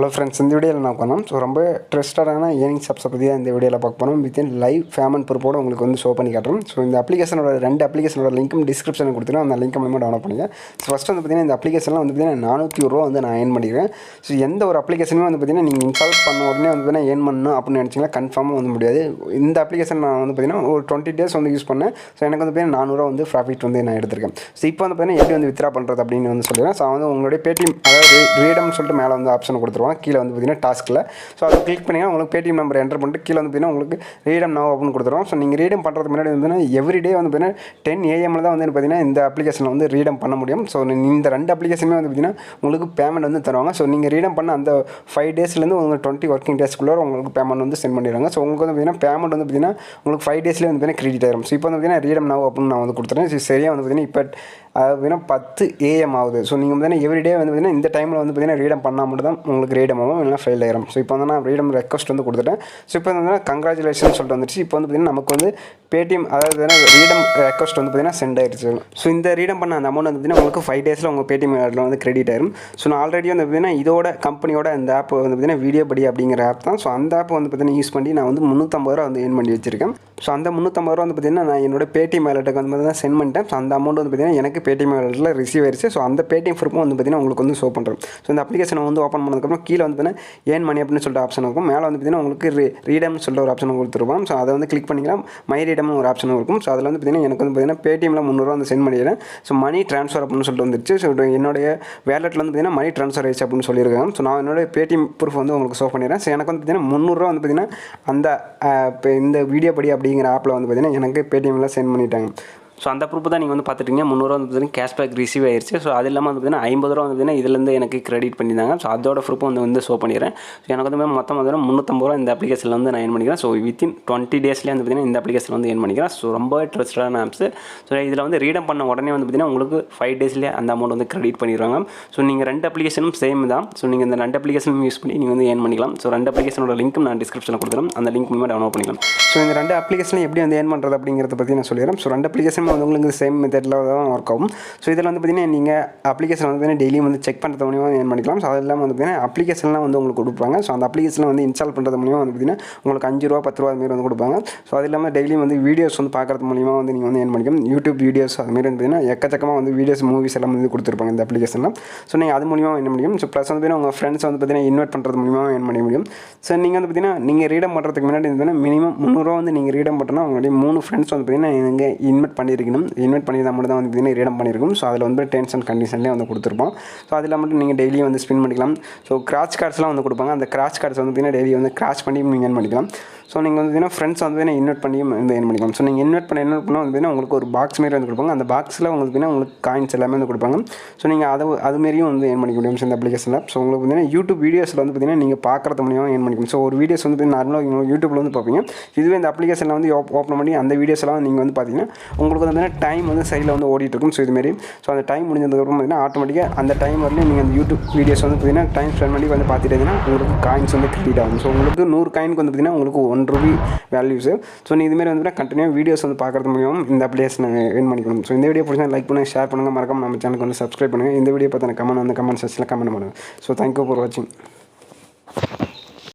Hello friends, இந்த வீடியோவில் நான் பண்ணோம். ஸோ ரொம்ப ட்ரஸ்டடான ஏர்னிங் ஸ்டெப்ஸை பற்றி தான் இந்த வீடியோவில் பார்க்க போகிறோம். வித்தின் லைவ் பேமெண்ட் ப்ரூஃபோட உங்களுக்கு வந்து ஷோ பண்ணி காட்டுறோம். ஸோ இந்த அப்ளிகேஷனோட 2 அப்ளிகேஷனோட லிங்க்கும் டிஸ்கிரிப்ஷனில் கொடுத்துருவோம். அந்த லிங்க் மூலமாக டவுன்லோட் பண்ணிங்க. ஸோ ஃபஸ்ட்டு வந்து பார்த்தீங்கன்னா இந்த அப்ளிகேஷனில் வந்து பார்த்தீங்கன்னா 400 ரூபா வந்து நான் ஏர்ன் பண்ணிக்கிறேன். ஸோ எந்த ஒரு அப்ளிகேஷனுமே வந்து பார்த்தீங்கன்னா நீங்கள் இன்ஸ்டால் பண்ண உடனே வந்து பார்த்தீங்கன்னா ஏர்ன் பண்ணணும் அப்படின்னு நினச்சிங்கன்னா கன்ஃபார்மாக வந்து முடியாது. இந்த அப்ளிகேஷன் நான் வந்து பார்த்தீங்கன்னா ஒரு 20 days வந்து யூஸ் பண்ணேன். ஸோ எனக்கு வந்து பார்த்தீங்கன்னா 400 ரூபா வந்து ப்ராஃபிட் வந்து நான் எடுத்திருக்கேன். ஸோ இப்போ வந்து பார்த்தீங்கன்னா எப்படி வந்து வித்ரா பண்ணுறது அப்படின்னு வந்து சொல்லிடுறேன். ஸோ வந்து உங்களுடைய Paytm அதாவது ரீடம்னு சொல்லிட்டு மேலே வந்து ஆப்ஷன் கொடுத்துருவாங்க. கீழே வந்து பார்த்தீங்கன்னா டாஸ்கில் ஸோ அதை கிளிக் பண்ணிங்கன்னா உங்களுக்கு Paytm நம்பர் என்டர் பண்ணிட்டு கீழே வந்து பார்த்தீங்கன்னா உங்களுக்கு ரீடம் நவ் அப்படின்னு கொடுத்துருவோம். ஸோ நீங்கள் ரீடம் பண்ணுறதுக்கு முன்னாடி வந்து எவ்ரிடே வந்து பார்த்தீங்கன்னா 10 AM தான் வந்து பார்த்தீங்கன்னா இந்த அப்ளிகேஷனில் வந்து ரீடம் பண்ண முடியும். ஸோ இந்த 2 அப்ளிகேஷனுமே வந்து பார்த்தீங்கன்னா உங்களுக்கு பேமெண்ட் வந்து தருவாங்க. ஸோ நீங்கள் ரீடம் பண்ண அந்த 5 daysலேருந்து உங்களுக்கு 20 working daysக்குள்ளே உங்களுக்கு பேமெண்ட் வந்து சென்ட் பண்ணிடுவாங்க. ஸோ உங்களுக்கு வந்து பார்த்தீங்கன்னா பேமெண்ட் வந்து பார்த்தீங்கன்னா உங்களுக்கு 5 daysலேயே வந்து பார்த்தீங்கன்னா கிரெடிட் ஆயிரும். ஸோ இப்போ வந்து பார்த்தீங்கன்னா ரீடம் நவ் அப்படின்னு நான் வந்து கொடுத்துறேன். சரியாக வந்து பார்த்தீங்கன்னா இப்போ பார்த்தீங்கன்னா 10 AM ஆகுது. ஸோ நீங்கள் பார்த்தீங்கன்னா எவ்ரிடே வந்து பார்த்தீங்கன்னா இந்த டைமில் வந்து பார்த்தீங்கன்னா ரீடம் பண்ணால் மட்டும் தான் உங்களுக்கு ரீடம் ஆகும், இல்லைனா ஃபெயில் ஆயிரும். ஸோ இப்போ வந்து நான் ரீடம் ரெக்வஸ்ட் வந்து கொடுத்துட்டேன். ஸோ இப்போ வந்து கங்க்ராச்சுலேஷன் சொல்லிட்டு வந்துச்சு. இப்போ வந்து பார்த்தீங்கன்னா நமக்கு வந்து Paytm அதாவது ரீடம் ரெக்வஸ்ட் வந்து பார்த்தீங்கன்னா சென்ட் ஆயிடுச்சு. ஸோ இந்த ரீடம் பண்ண அந்த அமௌண்ட் வந்து பார்த்தீங்கன்னா உங்களுக்கு 5 daysல உங்கள் Paytm வேலட்டில் வந்து கிரெடிட் ஆயிரும். ஸோ நான் ஆல்ரெடி வந்து பார்த்தீங்கன்னா இதோட கம்பெனியோட இந்த ஆப் வந்து பார்த்தீங்கன்னா Videobuddy அப்படிங்கிற ஆப் தான். ஸோ அந்த ஆப் வந்து பார்த்தீங்கன்னா யூஸ் பண்ணி நான் வந்து 350 ரூபா வந்து ஏர்ன் பண்ணி வச்சிருக்கேன். ஸோ அந்த 350 ரூபா வந்து பார்த்தீங்கன்னா நான் என்னோட Paytm வேலட்டுக்கு வந்து பார்த்தீங்கன்னா சென்ட் பண்ணிட்டேன். ஸோ அந்த அமௌண்ட் வந்து பார்த்தீங்கன்னா எனக்கு Paytm வேலட்டில் ரிசீவ் ஆயிடுச்சு. ஸோ அந்த Paytm ப்ரூஃபும் வந்து பார்த்தீங்கன்னா உங்களுக்கு வந்து ஷோ பண்ணுறேன். ஸோ இந்த அப்ளிகேஷனை வந்து ஓப்பன் பண்ணதுக்கப்புறம் கீழே வந்து பார்த்தீங்கன்னா ஏர்ன் மணி அப்படின்னு சொல்லிட்டு ஆப்ஷன் இருக்கும். மேலே வந்து பார்த்தீங்கன்னா உங்களுக்கு ரீடம்னு சொல்லிட்டு ஒரு ஆப்ஷன் கொடுத்துருவோம். ஸோ அதை வந்து கிளிக் பண்ணிக்கலாம். மை ரீடம்னு ஒரு ஆப்ஷன் இருக்கும். ஸோ அதில் வந்து பார்த்தீங்கன்னா எனக்கு வந்து பார்த்தீங்கன்னா Paytmல 300 ரூபா வந்து சென்ட் பண்ணிடுறேன். ஸோ மணி ட்ரான்ஸ்ஃபர் அப்படின்னு சொல்லிட்டு வந்துருச்சு. ஸோ என்னுடைய வேலட்டில் வந்து பார்த்தீங்கன்னா மணி ட்ரான்ஸ்ஃபர் ஆயிடுச்சு அப்படின்னு சொல்லியிருக்காங்க. ஸோ நான் என்னோட Paytm ப்ரூஃப் வந்து உங்களுக்கு ஷோ பண்ணிடுறேன். ஸோ எனக்கு வந்து பார்த்தீங்கன்னா 300 ரூபா வந்து பார்த்தீங்கன்னா அந்த இந்த Videobuddy அப்படிங்கிற ஆப்பில் வந்து பார்த்தீங்கன்னா எனக்கு Paytmல சென்ட் பண்ணிட்டாங்க. ஸோ அந்த ப்ரூஃப் தான் நீங்கள் வந்து பார்த்துட்டீங்க. 300 ரூபா வந்து பார்த்தீங்கன்னா கேஷ்பேக் ரிசீவ் ஆயிடுச்சு. ஸோ அது இல்லாமல் வந்து பார்த்தீங்கன்னா 50 ரூபா வந்து பார்த்தீங்கன்னா இதுலேருந்து எனக்கு கிரெடிட் பண்ணியிருந்தாங்க. ஸோ அதோட ப்ரூஃப் வந்து ஷோ பண்ணிடுறேன். ஸோ எனக்கு வந்து மொத்தம் வந்து 350 ரூபா இந்த அப்ளிகேஷனில் வந்து நான் ஏர்ன் பண்ணிக்கிறேன். ஸோ வித்தின் 20 daysலேயே வந்து பார்த்தீங்கன்னா இந்த அப்ளிகேஷன் வந்து ஏர்ன் பண்ணிக்கிறேன். ஸோ ரொம்ப ட்ரஸ்டடான ஆப்ஸ். ஸோ இதில் வந்து ரீடம் பண்ண உடனே வந்து பார்த்தீங்கன்னா உங்களுக்கு 5 daysலேயே அந்த அமௌண்ட் வந்து கிரெடிட் பண்ணிடுவாங்க. ஸோ நீங்கள் 2 அப்ளிகேஷனும் சேம் தான். ஸோ நீங்கள் இந்த 2 அப்ளிகேஷனும் யூஸ் பண்ணி நீங்கள் வந்து ஏர்ன் பண்ணிக்கலாம். ஸோ 2 அப்ளிகேஷனோட லிங்க்கும் நான் டிஸ்கிரிப்ஷனில் கொடுத்துறேன். அந்த லிங்க் மூலமாக டவுன்லோட் பண்ணிக்கலாம். ஸோ இந்த 2 அப்ளிகேஷனும் எப்படி வந்து ஏர்ன் பண்ணுறது அப்படிங்கிறத பற்றி நான் சொல்லிடுறேன். ஸோ 2 அப்ளிகேஷனும் வந்து உங்களுக்கு சேம் மெத்தடில் தான் ஒர்க் ஆகும். ஸோ இதில் வந்து பார்த்தீங்கன்னா நீங்கள் அப்ளிகேஷன் வந்து பார்த்தீங்கன்னா டெய்லியும் வந்து செக் பண்ணுறது மூலியமாக ஏர்ன் பண்ணிக்கலாம். ஸோ அது இல்லாமல் வந்து பார்த்தீங்கன்னா அப்ளிகேஷன்லாம் வந்து உங்களுக்கு கொடுப்பாங்க. ஸோ அந்த அப்ளிகேஷனை வந்து இன்ஸ்டால் பண்ணுறது மூலியமாக வந்து பார்த்தீங்கன்னா உங்களுக்கு 5 ரூபா 10 ரூபா அதுமாரி வந்து கொடுப்பாங்க. ஸோ அது இல்லாமல் டெய்லியும் வந்து வீடியோஸ் வந்து பார்க்குறது மூலியமாக வந்து நீங்கள் வந்து ஏர்ன் பண்ணிக்கலாம். யூடியூப் வீடியோஸ் அதுமாரி வந்து பார்த்தீங்கன்னா எக்கச்சக்கமாக வந்து வீடியோஸ் மூவிஸ் எல்லாம் வந்து கொடுத்துருப்பாங்க இந்த அப்ளிகேஷனில். ஸோ நீங்கள் அது மூலியமாக ஏர்ன் பண்ணிக்கும். ஸோ ப்ளஸ் வந்து பார்த்தீங்கன்னா உங்கள் ஃப்ரெண்ட்ஸ் வந்து பார்த்தீங்கன்னா இன்வைட் பண்ணுறது மூலியமாக ஏர்ன் பண்ண முடியும். ஸோ நீங்கள் வந்து பார்த்தீங்கன்னா நீங்கள் ரீடம் பண்ணுறதுக்கு முன்னாடி வந்து மினிமம் 300 ரூபா வந்து நீங்கள் ரீடம் பண்ணால் உங்களுடைய 3 ஃப்ரெண்ட்ஸ் வந்து பார்த்தீங்கன்னா நீங்கள் இன்வைட் பண்ணியிருக்கணும். இன்வைட் பண்ணி தான் மட்டும் தான் வந்து பார்த்தீங்கன்னா ரீடம் பண்ணியிருக்கும். ஸோ அதில் வந்து டெர்ம்ஸ் அண்ட் கண்டிஷன்லேயே வந்து கொடுத்துருப்போம். ஸோ அதில் மட்டும் நீங்கள் டெய்லியும் வந்து ஸ்பின் பண்ணிக்கலாம். ஸோ கிராச் கார்ட்ஸ்லாம் வந்து கொடுப்பாங்க. அந்த கிராச் கார்ட்ஸ் வந்து பார்த்தீங்கன்னா டெய்லி வந்து கிராச் பண்ணி நீங்கள் ஏர்ன் பண்ணிக்கலாம். ஸோ நீங்கள் வந்து பார்த்தீங்கன்னா ஃப்ரெண்ட்ஸ் வந்து பார்த்தீங்கன்னா இன்வைட் பண்ணியும் வந்து ஏர்ன் பண்ணிக்கலாம். ஸோ நீங்கள் இன்வைட் பண்ணால் வந்து பார்த்தீங்கன்னா உங்களுக்கு ஒரு பாக்ஸ் மாரி வந்து கொடுப்பாங்க. அந்த பாக்ஸில் உங்களுக்கு பார்த்தீங்கன்னா உங்களுக்கு காயின்ஸ் எல்லாமே வந்து கொடுப்பாங்க. ஸோ நீங்கள் அதுமாரியும் வந்து ஏர்ன் பண்ணிக்க முடியும் இந்த அப்ளிகேஷனில். ஸோ உங்களுக்கு பார்த்தீங்கன்னா யூடியூப் வீடியோஸில் வந்து பார்த்தீங்கன்னா நீங்கள் பார்க்குறது மூலியமாக ஏர்ன் பண்ணிக்கலாம். ஸோ ஒரு வீடியோஸ் வந்து நார்மலாக யூடியூப்பில் வந்து பார்ப்பீங்க. இதுவே இந்த அப்ளிகேஷனில் வந்து ஓப்பன் பண்ணி அந்த வீடியோஸ்லாம் நீங்கள் வந்து பார்த்தீங்கன்னா உங்களுக்கு வந்து பார்த்தீங்கன்னா டைம் வந்து சைடில் வந்து ஓடிட்டு இருக்கும். ஸோ இதுமாரி ஸோ அந்த டைம் முடிஞ்சதுக்கப்புறம் பார்த்தீங்கன்னா ஆட்டோமேட்டிக்காக அந்த டைம் வரலையும் நீங்கள் அந்த யூடியூப் வீடியோஸ் வந்து பார்த்தீங்கன்னா டைம் ஸ்பெண்ட் பண்ணி வந்து பார்த்துட்டீங்கன்னா உங்களுக்கு காயின்ஸ் வந்து கிரெடிட் ஆகும். ஸோ உங்களுக்கு 100 காயினுக்கு வந்து பார்த்தீங்கன்னா உங்களுக்கு 1 ரூபி வேல்யூஸு. ஸோ நீ இதுமாரி வந்து கண்டினியூ வீடியோஸ் வந்து பார்க்குறது மூலியமாக இந்த அப்ளிகேஷனை ஏர்ன் பண்ணிக்கணும். ஸோ இந்த வீடியோ பிடிச்சா லைக் பண்ணுங்கள், ஷேர் பண்ணுங்கள், மறக்காம நம்ம சேனலுக்கு வந்து சப்ஸ்கிரைப் பண்ணுங்கள். இந்த வீடியோ பார்த்தா கமெண்ட் வந்து கமெண்ட் செக்ஷனில் கமெண்ட் பண்ணுங்கள். ஸோ தேங்க்யூ ஃபார் வாட்சிங்.